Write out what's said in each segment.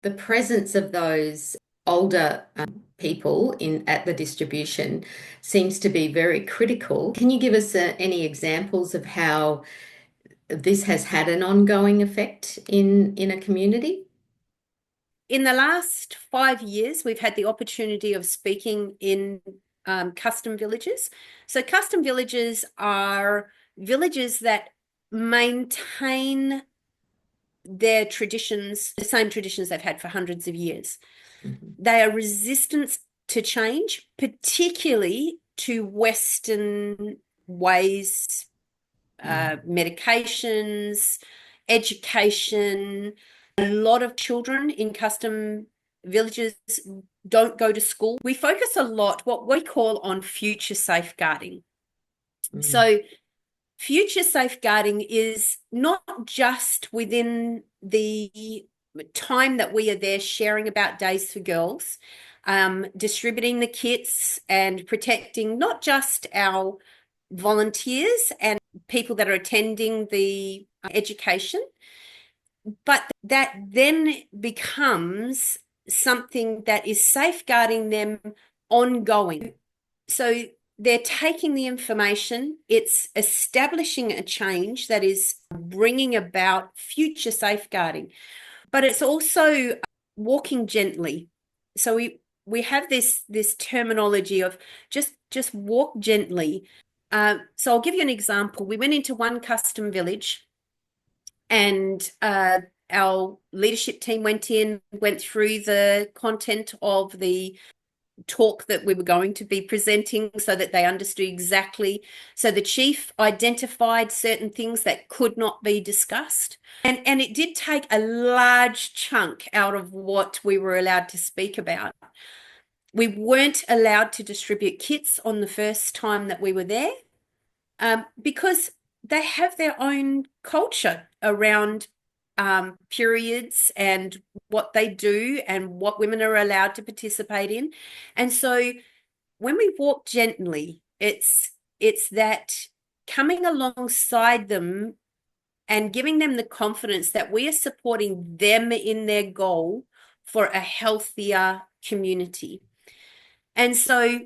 the presence of those older people in at the distribution seems to be very critical. Can you give us any examples of how this has had an ongoing effect in a community? In the last 5 years, we've had the opportunity of speaking in custom villages. So, custom villages are villages that maintain their traditions, the same traditions they've had for hundreds of years. Mhm. They are resistant to change, particularly to Western ways, Mm. medications, education. A lot of children in custom villages don't go to school. We focus a lot, what we call, on future safeguarding. Mm. So, future safeguarding is not just within the time that we are there sharing about Days for Girls, distributing the kits and protecting not just our volunteers and people that are attending the education, but that then becomes something that is safeguarding them ongoing. So they're taking the information, it's establishing a change that is bringing about future safeguarding, but it's also walking gently. So we have this terminology of just walk gently. So I'll give you an example. We went into one custom village, and our leadership team went through the content of the talk that we were going to be presenting so that they understood exactly. So the chief identified certain things that could not be discussed. And it did take a large chunk out of what we were allowed to speak about. We weren't allowed to distribute kits on the first time that we were there, because they have their own culture around periods and what they do and what women are allowed to participate in. And so when we walk gently, it's that coming alongside them and giving them the confidence that we are supporting them in their goal for a healthier community. And so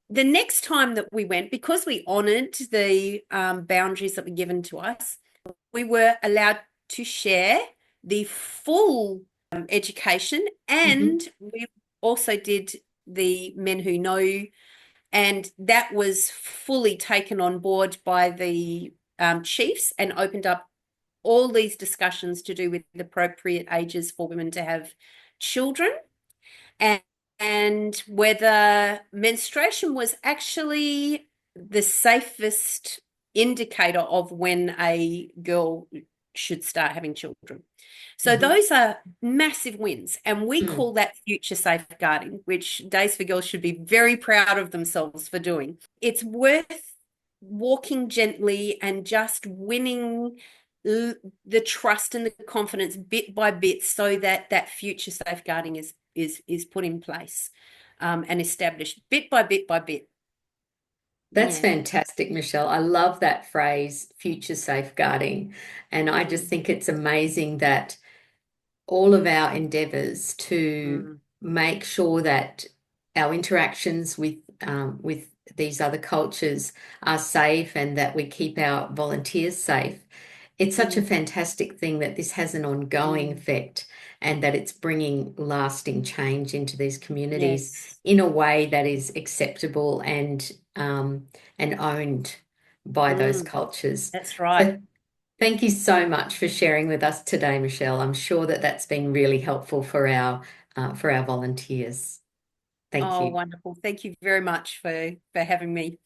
the next time that we went, because we honored the boundaries that were given to us, we were allowed to share the full education, Mhm. and we also did the Men Who Know, and that was fully taken on board by the chiefs and opened up all these discussions to do with appropriate ages for women to have children, and, and whether menstruation was actually the safest indicator of when a girl should start having children. So Mhm. those are massive wins, and we Mm. call that future safeguarding, which Days for Girls should be very proud of themselves for doing. It's worth walking gently and just winning the trust and the confidence bit by bit, so that that future safeguarding is put in place, and established bit by bit by bit. That's Yeah. fantastic, Michelle. I love that phrase, future safeguarding. And I just Mm, think it's amazing that all of our endeavors to mm, make sure that our interactions with these other cultures are safe and that we keep our volunteers safe. It's such a mm, fantastic thing that this has an ongoing mm. effect and that it's bringing lasting change into these communities Yes. in a way that is acceptable and owned by those Mm, cultures. that's right. So thank you so much for sharing with us today, Michelle. I'm sure that that's been really helpful for our volunteers. Thank Oh, you. wonderful. Thank you very much for having me.